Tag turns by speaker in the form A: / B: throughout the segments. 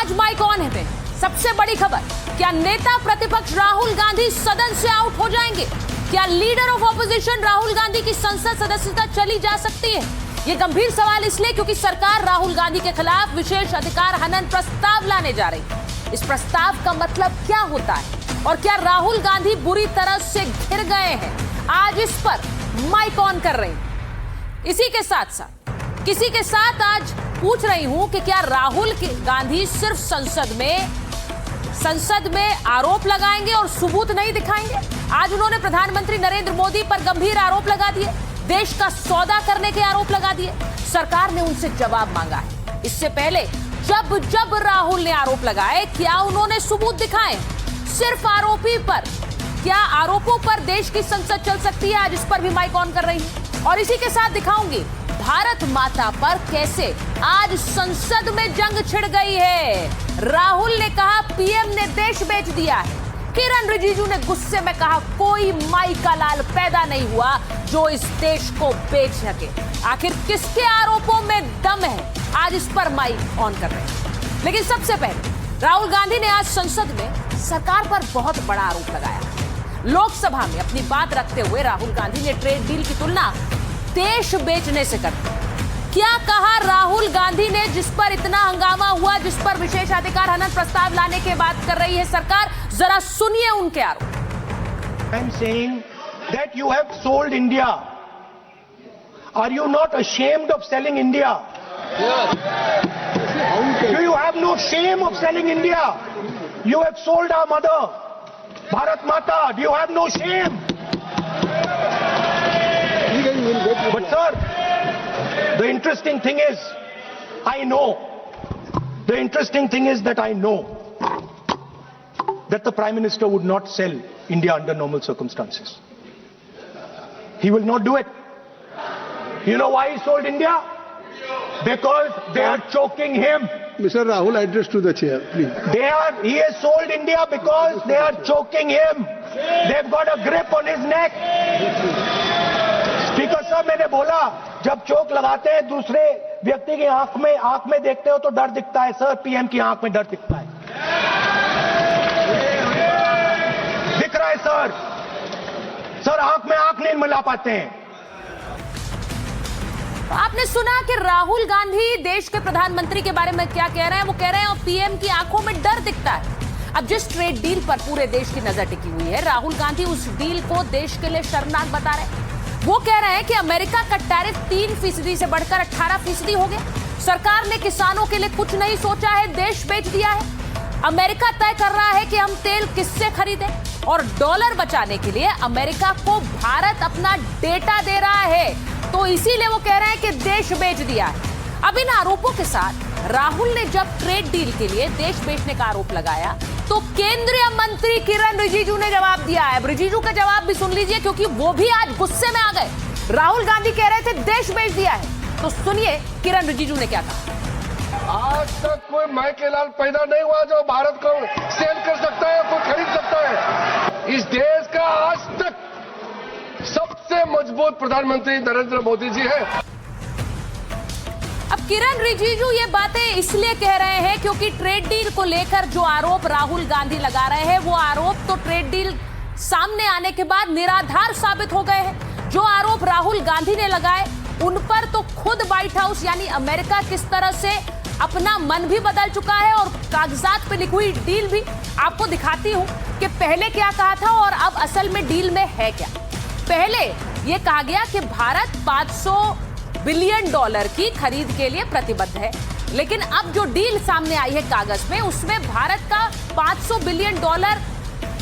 A: आज mic on है पे सबसे बड़ी खबर, क्या नेता प्रतिपक्ष राहुल गांधी सदन से आउट हो जाएंगे? क्या leader of opposition Rahul Gandhi की संसद सदस्यता चली जा सकती है? ये गंभीर सवाल इसलिए क्योंकि सरकार राहुल गांधी के खिलाफ विशेष अधिकार हनन प्रस्ताव लाने जा रही है। इस प्रस्ताव का मतलब क्या होता है और क्या राहुल गांधी बुरी तरह से घिर गए हैं? आज इस पर माइक ऑन कर रही हूं। इसी के साथ किसी के साथ आज पूछ रही हूं कि क्या राहुल गांधी सिर्फ संसद में आरोप लगाएंगे और सबूत नहीं दिखाएंगे? आज उन्होंने प्रधानमंत्री नरेंद्र मोदी पर गंभीर आरोप लगा दिए, देश का सौदा करने के आरोप लगा दिए। सरकार ने उनसे जवाब मांगा है। इससे पहले जब राहुल ने आरोप लगाए, क्या उन्होंने सबूत दिखाए? सिर्फ आरोपी पर, क्या आरोपों पर देश की संसद चल सकती है? आज इस पर भी माइक ऑन कर रही हूं और इसी के साथ दिखाऊंगी भारत माता पर कैसे आज संसद में जंग छिड़ गई है। राहुल ने कहा पीएम ने देश बेच दिया है। किरण रिजिजू ने गुस्से में कहा कोई माई का लाल पैदा नहीं हुआ जो इस देश को बेच सके। आखिर किसके आरोपों में दम है? आज इस पर माइक ऑन कर रहे हैं। लेकिन सबसे पहले राहुल गांधी ने आज संसद में सरकार पर बहुत बड़ा आरोप लगाया। लोकसभा में अपनी बात रखते हुए राहुल गांधी ने ट्रेड डील की तुलना देश बेचने से कर दी। क्या कहा राहुल गांधी ने जिस पर इतना हंगामा हुआ, जिस पर विशेषाधिकार हनन प्रस्ताव लाने की बात कर रही है सरकार? जरा सुनिए उनके आरोप।
B: I am saying that you have sold India. Are you not ashamed of selling India? Do you have no shame of selling India? You have sold our mother, Bharat Mata. Do you have no shame? But sir, the interesting thing is, the interesting thing is that I know that the Prime Minister would not sell India under normal circumstances. He will not do it. You know why he sold India? Because they are choking him.
C: Mr. Rahul, address to the chair, please.
B: He has sold India because they are choking him. They've got a grip on his neck. Speaker साहब, मैंने बोला जब चोक लगाते हैं दूसरे व्यक्ति की आंख में देखते हो तो डर दिखता है। सर, पीएम की आंख में डर दिखता है। दिख रहा है सर। सर, आंख में आंख नहीं मिला पाते हैं।
A: आपने सुना कि राहुल गांधी देश के प्रधानमंत्री के बारे में क्या कह रहे हैं? वो कह रहे हैं पीएम की आंखों में डर दिखता है। अब जिस ट्रेड डील पर पूरे देश की नजर टिकी हुई है, राहुल गांधी उस डील को देश के लिए शर्मनाक बता रहे हैं। वो कह रहे हैं कि अमेरिका का टैरिफ 3% से बढ़कर 18% हो गया। सरकार ने किसानों के लिए कुछ नहीं सोचा है, देश बेच दिया है। अमेरिका तय कर रहा है कि हम तेल किससे खरीदें और डॉलर बचाने के लिए अमेरिका को भारत अपना डेटा दे रहा है। तो इसीलिए वो कह रहे हैं कि देश बेच दिया है। अब इन आरोपों के साथ राहुल ने जब ट्रेड डील के लिए देश बेचने का आरोप लगाया तो केंद्रीय मंत्री किरण रिजिजू ने जवाब दिया है। रिजिजू का जवाब भी सुन लीजिए क्योंकि वो भी आज गुस्से में आ गए। राहुल गांधी कह रहे थे देश बेच दिया है, तो सुनिए किरण रिजिजू ने क्या कहा।
C: आज तक कोई माई के लाल पैदा नहीं हुआ जो भारत को सेल कर सकता है, कोई खरीद सकता है। इस देश का आज तक सबसे मजबूत प्रधानमंत्री नरेंद्र मोदी जी है।
A: अब किरण रिजिजू ये बातें इसलिए कह रहे हैं क्योंकि ट्रेड डील को लेकर जो आरोप राहुल गांधी लगा रहे हैं, वो आरोप तो ट्रेड डील सामने आने के बाद निराधार साबित हो गए हैं। जो आरोप राहुल गांधी ने लगाए उन पर तो खुद व्हाइट हाउस यानी अमेरिका किस तरह से अपना मन भी बदल चुका है और कागजात पे लिखी हुई डील भी आपको दिखाती हूं कि पहले क्या कहा था और अब असल में डील में है क्या। पहले यह कहा गया कि भारत 500 बिलियन डॉलर की खरीद के लिए प्रतिबद्ध है, लेकिन अब जो डील सामने आई है कागज में, उसमें भारत का 500 बिलियन डॉलर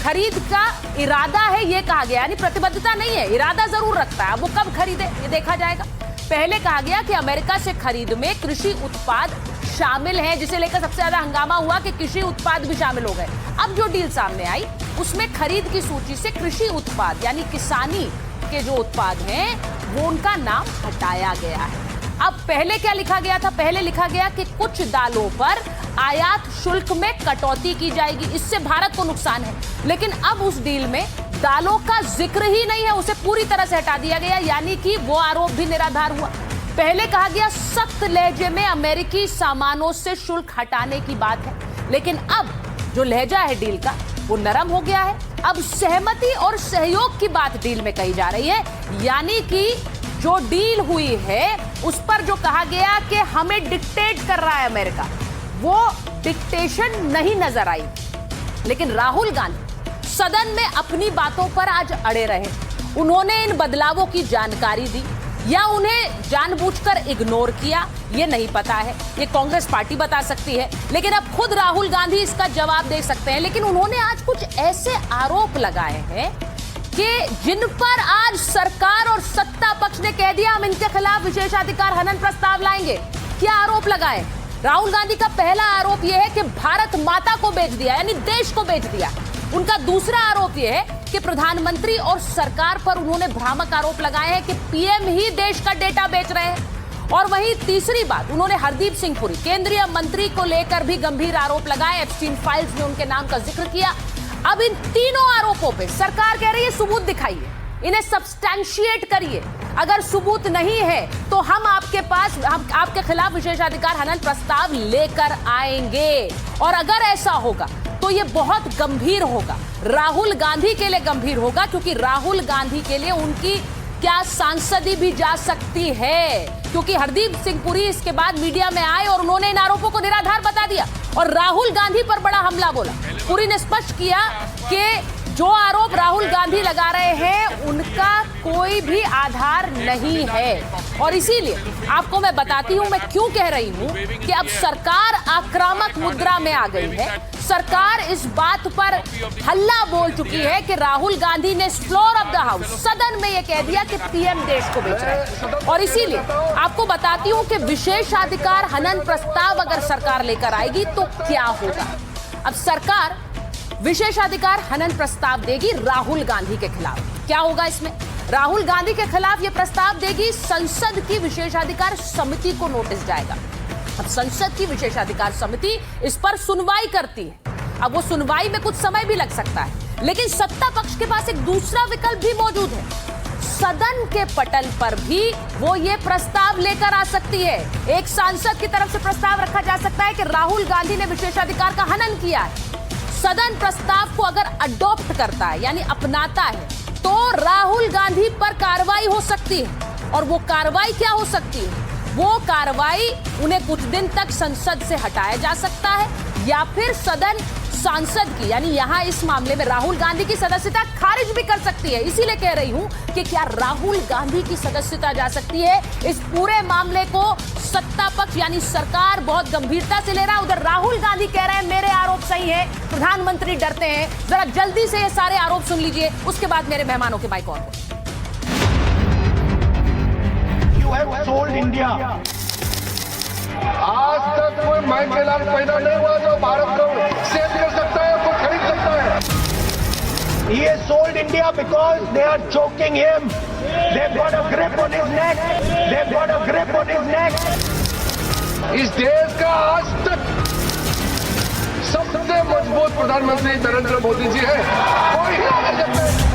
A: खरीद का इरादा है, यह कहा गया। यानी प्रतिबद्धता नहीं है, इरादा जरूर रखता है। वो कब खरीदे ये देखा जाएगा। पहले कहा गया कि अमेरिका से खरीद में कृषि उत्पाद शामिल हैं, जिसे लेकर सबसे ज्यादा हंगामा हुआ कि कृषि उत्पाद भी शामिल हो गए। अब जो डील सामने आई उसमें खरीद की सूची से कृषि उत्पाद यानी किसानी के जो उत्पाद हैं वो उनका नाम हटाया गया है। अब पहले क्या लिखा गया था? पहले लिखा गया कि कुछ दालों पर आयात शुल्क में कटौती की जाएगी, इससे भारत को नुकसान है। लेकिन अब उस डील में दालों का जिक्र ही नहीं है, उसे पूरी तरह से हटा दिया गया, यानी कि वो आरोप भी निराधार हुआ। पहले कहा गया सख्त लहजे में अमेरिकी सामानों से शुल्क हटाने की बात है, लेकिन अब जो लहजा है डील का वो नरम हो गया है। अब सहमति और सहयोग की बात डील में कही जा रही है, यानी कि जो डील हुई है उस पर जो कहा गया कि हमें डिक्टेट कर रहा है अमेरिका, वो डिक्टेशन नहीं नजर आई। लेकिन राहुल गांधी सदन में अपनी बातों पर आज अड़े रहे। उन्होंने इन बदलावों की जानकारी दी या उन्हें जानबूझकर इग्नोर किया, ये नहीं पता है, ये कांग्रेस पार्टी बता सकती है। लेकिन अब खुद राहुल गांधी इसका जवाब दे सकते हैं। लेकिन उन्होंने आज कुछ ऐसे आरोप लगाए हैं कि जिन पर आज सरकार और सत्ता पक्ष ने कह दिया हम इनके खिलाफ विशेषाधिकार हनन प्रस्ताव लाएंगे। क्या आरोप लगाए? राहुल गांधी का पहला आरोप यह है कि भारत माता को बेच दिया, यानी देश को बेच दिया। उनका दूसरा आरोप यह है कि प्रधानमंत्री और सरकार पर उन्होंने भ्रामक आरोप लगाए हैं कि पीएम ही देश का डेटा बेच रहे हैं। और वहीं तीसरी बात, उन्होंने हरदीप सिंह पुरी केंद्रीय मंत्री को लेकर भी गंभीर आरोप लगाए। एप्स्टीन फाइल्स में उनके नाम का जिक्र किया। अब इन तीनों आरोपों पे सरकार कह रही है सबूत दिखाइए, इन्हें सब्सटैंशिएट करिए। अगर सबूत नहीं है तो हम आपके खिलाफ विशेषाधिकार हनन प्रस्ताव लेकर आएंगे। और अगर ऐसा होगा तो ये बहुत गंभीर होगा, राहुल गांधी के लिए गंभीर होगा, क्योंकि राहुल गांधी के लिए उनकी क्या सांसदी भी जा सकती है। क्योंकि हरदीप सिंह पुरी इसके बाद मीडिया में आए और उन्होंने इन आरोपों को निराधार बता दिया और राहुल गांधी पर बड़ा हमला बोला। पुरी ने स्पष्ट किया कि जो आरोप राहुल गांधी लगा रहे हैं उनका कोई भी आधार नहीं है। और इसीलिए आपको मैं बताती हूं मैं क्यों कह रही हूं कि अब सरकार आक्रामक मुद्रा में आ गई है। सरकार इस बात पर हल्ला बोल चुकी है कि राहुल गांधी ने फ्लोर ऑफ द हाउस, सदन में यह कह दिया कि पीएम देश को बेच रहे हैं। और इसीलिए आपको बताती हूं कि विशेषाधिकार हनन प्रस्ताव अगर सरकार लेकर आएगी तो क्या होगा। अब सरकार विशेषाधिकार हनन प्रस्ताव देगी राहुल गांधी के खिलाफ। क्या होगा इसमें? राहुल गांधी के खिलाफ यह प्रस्ताव देगी, संसद की विशेषाधिकार समिति को नोटिस जाएगा। अब संसद की विशेषाधिकार समिति इस पर सुनवाई करती है। अब वो सुनवाई में कुछ समय भी लग सकता है, लेकिन सत्ता पक्ष के पास एक दूसरा विकल्प भी मौजूद है। सदन के पटल पर भी वो ये प्रस्ताव लेकर आ सकती है। एक सांसद की तरफ से प्रस्ताव रखा जा सकता है कि राहुल गांधी ने विशेषाधिकार का हनन किया है। सदन प्रस्ताव को अगर अडॉप्ट करता है यानी अपनाता है तो राहुल गांधी पर कार्रवाई हो सकती है। और वो कार्रवाई क्या हो सकती है? वो कार्रवाई उन्हें कुछ दिन तक संसद से हटाया जा सकता है या फिर सदन सांसद की यानी यहां इस मामले में राहुल गांधी की सदस्यता खारिज भी कर सकती है। इसीलिए कह रही हूं कि क्या राहुल गांधी की सदस्यता जा सकती है। इस पूरे मामले को सत्ता पक्ष यानी सरकार बहुत गंभीरता से ले रहा है। उधर राहुल गांधी कह रहे हैं मेरे आरोप सही है, प्रधानमंत्री डरते हैं। जरा जल्दी से ये सारे आरोप सुन लीजिए, उसके बाद मेरे मेहमानों के mic on.
B: You have sold India.
C: आज तक कोई माइकल लाल पैदा नहीं हुआ जो भारत को सेल कर सकता है, कोई खरीद सकता है।
B: He has sold India because they are choking him. They've got a grip on his neck. They've got a grip on his neck.
C: इस देश का आज तक सबसे मजबूत प्रधानमंत्री नरेंद्र मोदी जी है, कोई नहीं कर सकता।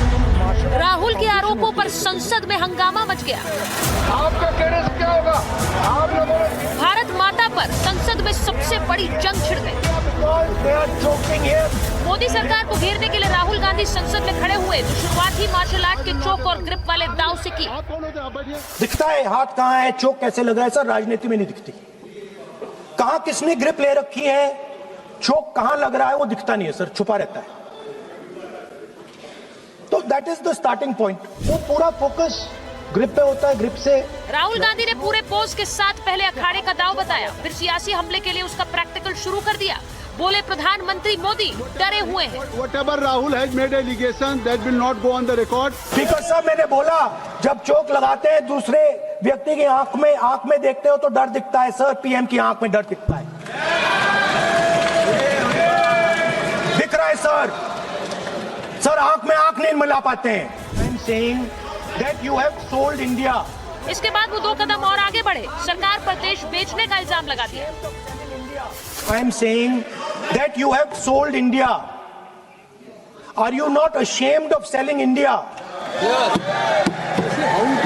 A: राहुल के आरोपों पर संसद में हंगामा मच गया।
C: आपका कहने से क्या होगा? आप लोगों ने
A: भारत माता पर संसद में सबसे बड़ी जंग छिड़ गई।
B: Because they are choking him.
A: Modi सरकार को घेरने के लिए राहुल गांधी संसद में खड़े हुए तो शुरुआत ही मार्शल आर्ट के चोक और ग्रिप वाले दांव से की।
B: दिखता है हाथ कहाँ है, चोक कैसे लगा है सर, राजनीति में नहीं दिखती। कहाँ किसने ग्रिप ले रखी है, चोक कहाँ लग रहा है वो दिखता नहीं है सर, छुपा रहता है। तो that is the starting point. वो पूरा फोकस ग्रिप पे होता है, ग्रिप से।
A: राहुल गांधी ने पूरे पोज के साथ पहले अखाड़े का दांव बताया, फिर सियासी हमले के लिए उसका प्रैक्टिकल शुरू कर दिया। बोले प्रधानमंत्री मोदी डरे हुए हैं।
D: Whatever Rahul has made allegation that will not go on the record.
B: Speaker साहब मैंने बोला जब चोक लगाते हैं दूसरे व्यक्ति की आंख में देखते हो तो डर दिखता है सर, पीएम की आंख में डर दिखता है, दिख रहा है सर आंख में आंख नहीं मिला पाते हैं। आई am saying that you have sold India.
A: इसके बाद वो 2 कदम और आगे बढ़े, सरकार पर देश बेचने का इल्जाम लगा दिया।
B: I am saying that you have sold India. Are you not ashamed of selling India?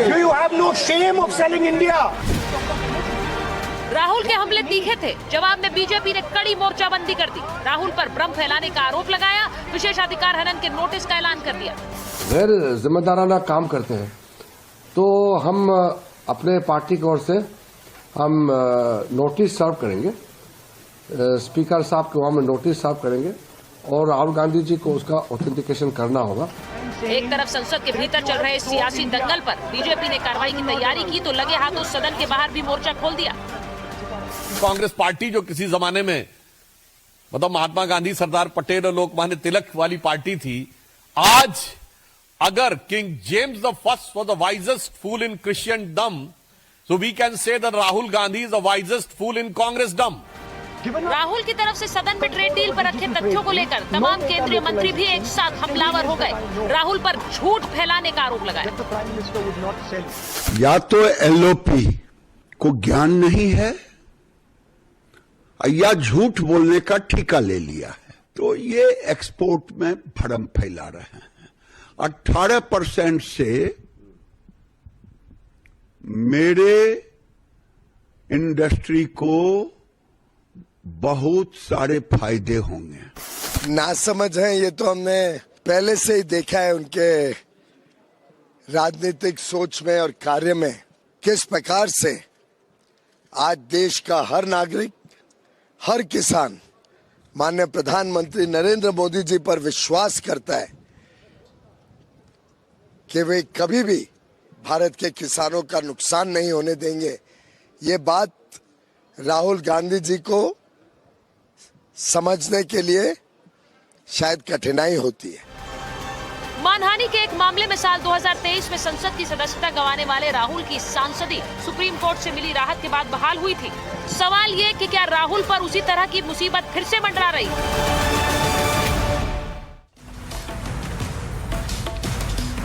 B: Do you have no shame of selling India?
A: Rahul के हमले तीखे थे। जवाब में बीजेपी ने कड़ी मोर्चाबंदी कर दी। राहुल पर भ्रम फैलाने का आरोप लगाया। विशेषाधिकार हनन के नोटिस का ऐलान कर दिया।
C: गैर जिम्मेदाराना काम करते हैं तो हम अपने पार्टी की ओर से हम नोटिस सर्व करेंगे, स्पीकर साहब को हम नोटिस सर्व करेंगे और राहुल गांधी जी को उसका ऑथेंटिकेशन करना होगा।
A: एक तरफ संसद के भीतर चल रहे सियासी दंगल पर बीजेपी ने कार्रवाई की तैयारी की तो लगे हाथों सदन के बाहर भी मोर्चा खोल दिया।
E: कांग्रेस पार्टी जो किसी जमाने में मतलब महात्मा गांधी, सरदार पटेल और लोकमान्य तिलक वाली पार्टी थी, आज अगर King James the first was the wisest fool in Christendom, so we can say that Rahul Gandhi is the wisest fool in Congressdom.
A: Rahul की तरफ से सदन में ट्रेड डील पर रखे तथ्यों को लेकर तमाम केंद्रीय मंत्री भी एक साथ हमलावर हो गए। राहुल पर झूठ फैलाने का आरोप लगाया।
F: या तो एलओपी को ज्ञान नहीं है या झूठ बोलने का ठेका ले लिया है, तो ये एक्सपोर्ट में भरम फैला रहे हैं। 18% से मेरे इंडस्ट्री को बहुत सारे फायदे होंगे।
G: नासमझ हैं ये तो हमने पहले से ही देखा है उनके राजनीतिक सोच में और कार्य में, किस प्रकार से आज देश का हर नागरिक, हर किसान माननीय प्रधानमंत्री नरेंद्र मोदी जी पर विश्वास करता है कि वे कभी भी भारत के किसानों का नुकसान नहीं होने देंगे। ये बात राहुल गांधी जी को समझने के लिए शायद कठिनाई होती है।
A: मानहानि के एक मामले में साल 2023 में संसद की सदस्यता गंवाने वाले राहुल की सांसदी सुप्रीम कोर्ट से मिली राहत के बाद बहाल हुई थी। सवाल ये कि क्या राहुल पर उसी तरह की मुसीबत फिर से मंडरा रही?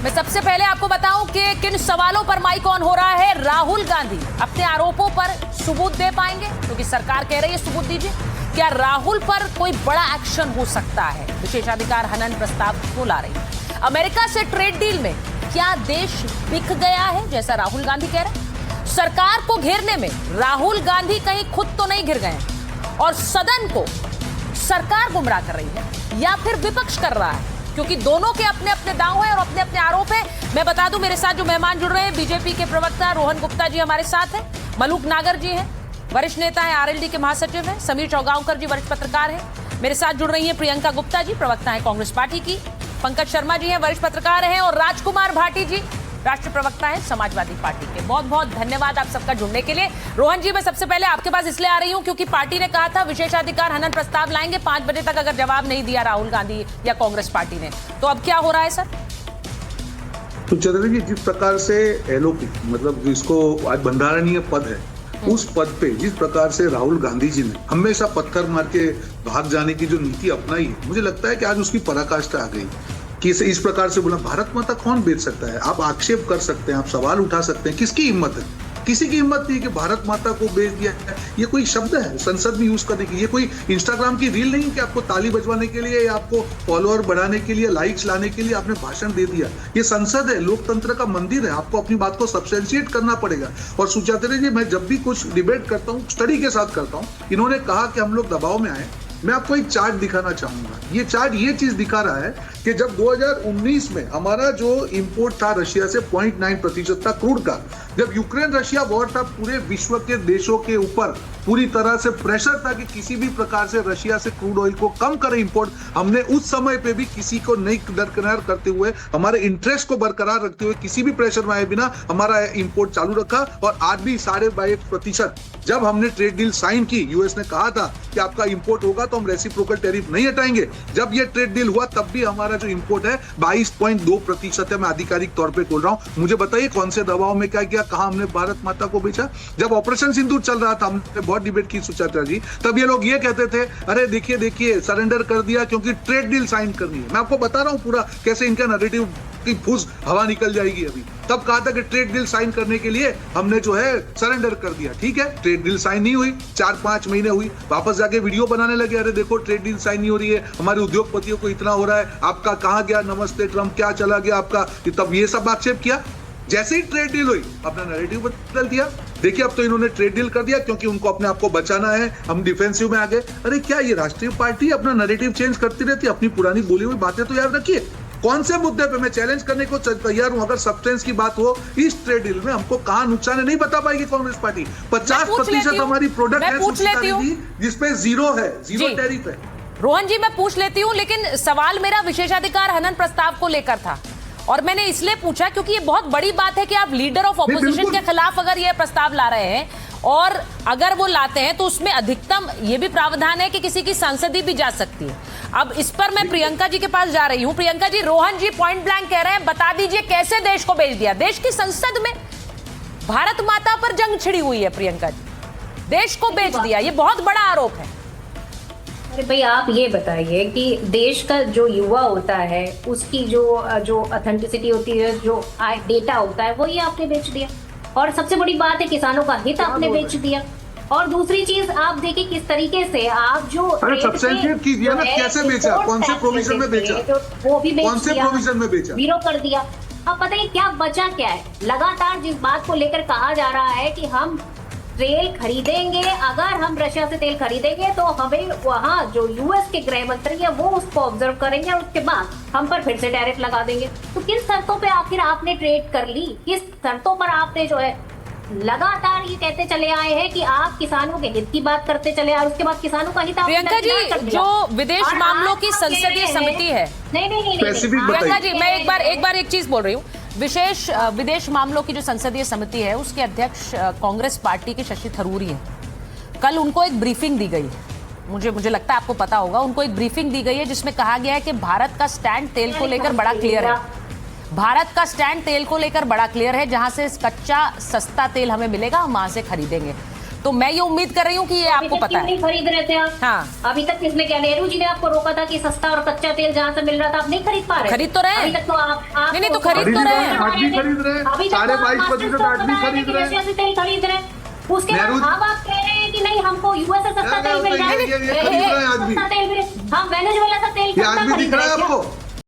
A: मैं सबसे पहले आपको बताऊं कि किन सवालों पर माइक ऑन हो रहा है। राहुल गांधी अपने आरोपों पर सबूत दे पाएंगे क्योंकि सरकार कह रही है सबूत दीजिए। क्या राहुल पर कोई बड़ा एक्शन हो सकता है? विशेषाधिकार हनन प्रस्ताव क्यों ला रही है? अमेरिका से ट्रेड डील में क्या देश बिक गया है जैसा राहुल गांधी कह रहे हैं? सरकार को घेरने में राहुल गांधी कहीं खुद तो नहीं घिर गए और सदन को सरकार गुमराह कर रही है या फिर विपक्ष कर रहा है? क्योंकि दोनों के अपने अपने दांव हैं और अपने अपने आरोप हैं। मैं बता दूं, मेरे साथ जो मेहमान जुड़ रहे हैं, बीजेपी के प्रवक्ता रोहन गुप्ता जी हमारे साथ हैं, मलूक नागर जी हैं, वरिष्ठ नेता हैं, आरएलडी के महासचिव हैं, समीर चौगांवकर जी वरिष्ठ पत्रकार हैं। मेरे साथ जुड़ रही हैं प्रियंका गुप्ता जी, प्रवक्ता हैं कांग्रेस पार्टी की, पंकज शर्मा जी हैं, वरिष्ठ पत्रकार हैं, और राजकुमार भाटी जी राष्ट्रीय प्रवक्ता है समाजवादी पार्टी के। बहुत बहुत धन्यवाद आप सबका जुड़ने के लिए। रोहन जी, मैं सबसे पहले आपके पास इसलिए आ रही हूं क्योंकि पार्टी ने कहा था विशेषाधिकार हनन प्रस्ताव लाएंगे 5 बजे तक, अगर जवाब नहीं दिया राहुल गांधी या कांग्रेस पार्टी ने, तो अब क्या हो रहा है सर?
D: तो चंद्र जी, जिस प्रकार से एलओपी मतलब जिसको आज बंधारणीय पद है, उस पद पे जिस प्रकार से राहुल गांधी जी ने हमेशा पत्थर मार के भाग जाने की जो नीति अपनाई है, मुझे लगता है कि आज उसकी पराकाष्ठा आ गई कि इस प्रकार से बोला भारत माता कौन बेच सकता है। आप आक्षेप कर सकते हैं, आप सवाल उठा सकते हैं, किसकी हिम्मत है? किसी की हिम्मत नहीं कि भारत माता को बेच दिया है। ये कोई शब्द है संसद में यूज करने की, ये कोई इंस्टाग्राम की रील नहीं कि आपको ताली बजवाने के लिए या आपको फॉलोअर बढ़ाने के लिए, लाइक्स लाने के लिए आपने भाषण दे दिया। ये संसद है, लोकतंत्र का मंदिर है, आपको अपनी बात को सब्सटेंशिएट करना पड़ेगा। और सुचात्रे जी, मैं जब भी कुछ डिबेट करता हूँ स्टडी के साथ करता हूँ। इन्होंने कहा कि हम लोग दबाव में आए, मैं आपको एक चार्ट दिखाना चाहूंगा। ये चार्ट ये चीज दिखा रहा है कि जब 2019 में हमारा जो इंपोर्ट था रशिया से 0.9% था क्रूड का, जब यूक्रेन रशिया वॉर था, पूरे विश्व के देशों के ऊपर पूरी तरह से प्रेशर था कि किसी भी प्रकार से रशिया से क्रूड ऑयल को कम करें इंपोर्ट। हमने उस समय पे भी किसी को नहीं दरकिनार करते हुए, हमारे इंटरेस्ट को बरकरार रखते हुए, किसी भी प्रेशर में आए बिना हमारा इंपोर्ट चालू रखा। और आज भी 22.5% जब हमने ट्रेड डील साइन की, यूएस ने कहा था कि आपका इंपोर्ट होगा तो हम रेसिप्रोकल टैरिफ नहीं हटाएंगे। जब ये ट्रेड डील हुआ तब भी हमारा जो इंपोर्ट है 22.2% है। मैं आधिकारिक तौर पे बोल रहा हूं। मुझे बताइए कौन से दबाव में क्या किया, कहां हमने भारत माता को बेचा? जब ऑपरेशन सिंदूर चल रहा था, हमने बहुत डिबेट की सुचात्रा जी, तब ये लोग ये कहते थे अरे देखिए देखिए सरेंडर कर दिया क्योंकि ट्रेड डील साइन करनी है। मैं आपको बता रहा हूं पूरा कैसे इनका नैरेटिव की फूस हवा निकल जाएगी अभी। तब कहा था कि ट्रेड डील साइन करने के लिए हमने जो है सरेंडर कर दिया। ठीक है, ट्रेड डील साइन नहीं हुई, 4-5 महीने हुई, वापस जाके वीडियो बनाने लगे, अरे देखो ट्रेड डील साइन नहीं हो रही है, हमारे उद्योगपतियों को इतना हो रहा है, आपका कहां गया नमस्ते ट्रम्प, क्या चला गया आपका? तब ये सब आक्षेप किया। जैसे ही ट्रेड डील हुई अपना नैरेटिव बदल दिया। देखिए अब तो इन्होंने ट्रेड डील कर दिया क्योंकि उनको अपने आप को बचाना है, हम डिफेंसिव में आ गए। अरे क्या ये राष्ट्रीय पार्टी अपना नैरेटिव चेंज करती रहती है? अपनी पुरानी बोली हुई बातें तो याद रखिए। कौन से मुद्दे पे मैं चैलेंज करने को तैयार हूं, अगर सब्सटेंस की बात हो इस ट्रेड डील में हमको कहां नुकसान है नहीं बता पाएगी कांग्रेस पार्टी। 50% हमारी प्रोडक्ट है जिसपे जीरो है, जीरो टैरिफ है।
A: रोहन जी मैं पूछ लेती हूं, लेकिन सवाल मेरा विशेषाधिकार हनन प्रस्ताव को लेकर था और मैंने इसलिए पूछा क्योंकि ये बहुत बड़ी बात है कि आप लीडर ऑफ ऑपोजिशन के खिलाफ अगर ये प्रस्ताव ला रहे हैं और अगर वो लाते हैं तो उसमें अधिकतम ये भी प्रावधान है कि किसी की सांसदी भी जा सकती है। अब इस पर मैं प्रियंका जी के पास जा रही हूं। प्रियंका जी, रोहन जी पॉइंट ब्लैंक कह रहे हैं, बता दीजिए कैसे देश को बेच दिया? देश की संसद में भारत माता पर जंग छिड़ी हुई है प्रियंका जी, देश को बेच दिया, ये बहुत बड़ा आरोप है।
H: अरे भाई आप ये बताइए कि देश का जो युवा होता है उसकी जो ऑथेंटिसिटी होती है, जो डेटा होता है, वो ये आपने बेच दिया। और सबसे बड़ी बात है किसानों का हित आपने बेच दिया। और दूसरी चीज आप देखिए किस तरीके से आप जो
D: सब्सटेंशिएट कीजिए ना, कैसे बेचा, कौन से प्रोविजन में बेचा,
H: वो भी बेच
D: कौन से प्रोविजन में बेचा,
H: जीरो कर दिया। अब पता है क्या बचा क्या है? लगातार जिस बात को लेकर कहा जा रहा है कि हम तेल खरीदेंगे, अगर हम रशिया से तेल खरीदेंगे तो हमें वहाँ जो यूएस के गृह मंत्री है वो उसको ऑब्जर्व करेंगे और उसके बाद हम पर फिर से टैरिफ लगा देंगे। तो किस शर्तों पे आखिर आपने ट्रेड कर ली? किस शर्तों पर आपने जो है लगातार ये कहते चले आए हैं कि आप किसानों के हित की बात करते चले आए, उसके बाद किसानों का हित?
A: प्रियंका जी, जो विदेश मामलों की संसदीय समिति है,
H: नहीं
A: प्रियंका जी मैं एक बार एक चीज बोल रही हूँ। विदेश मामलों की जो संसदीय समिति है उसके अध्यक्ष कांग्रेस पार्टी के शशि थरूर हैं। कल उनको एक ब्रीफिंग दी गई है, मुझे लगता है आपको पता होगा, उनको एक ब्रीफिंग दी गई है जिसमें कहा गया है कि भारत का स्टैंड तेल को लेकर बड़ा क्लियर है। भारत का स्टैंड तेल को लेकर बड़ा क्लियर है, जहां से कच्चा सस्ता तेल हमें मिलेगा हम वहां से खरीदेंगे। तो मैं ये उम्मीद कर रही हूँ कि ये आपको पता है।
H: नहीं खरीद रहे थे आप?
A: हाँ,
H: अभी तक किसने क्या, नेहरू जी ने आपको रोका था कि सस्ता और कच्चा तेल जहाँ से मिल रहा था आप नहीं खरीद पा रहे?
A: खरीद तो रहे
H: अभी तक तो आप
A: नहीं तो खरीद तो रहे हैं,
D: आज भी खरीद रहे हैं,
H: अभी तक
D: 22% आज भी खरीद रहे हैं,
H: तेल खरीद रहे हैं। उसके बाद अब आप कह रहे हैं कि नहीं हमको यूएस से सस्ता तेल मिल रहा है,
D: ये खरीद रहे हैं आज भी।
H: हम वेनेजुएला से तेल
D: आज भी दिख रहा है आपको?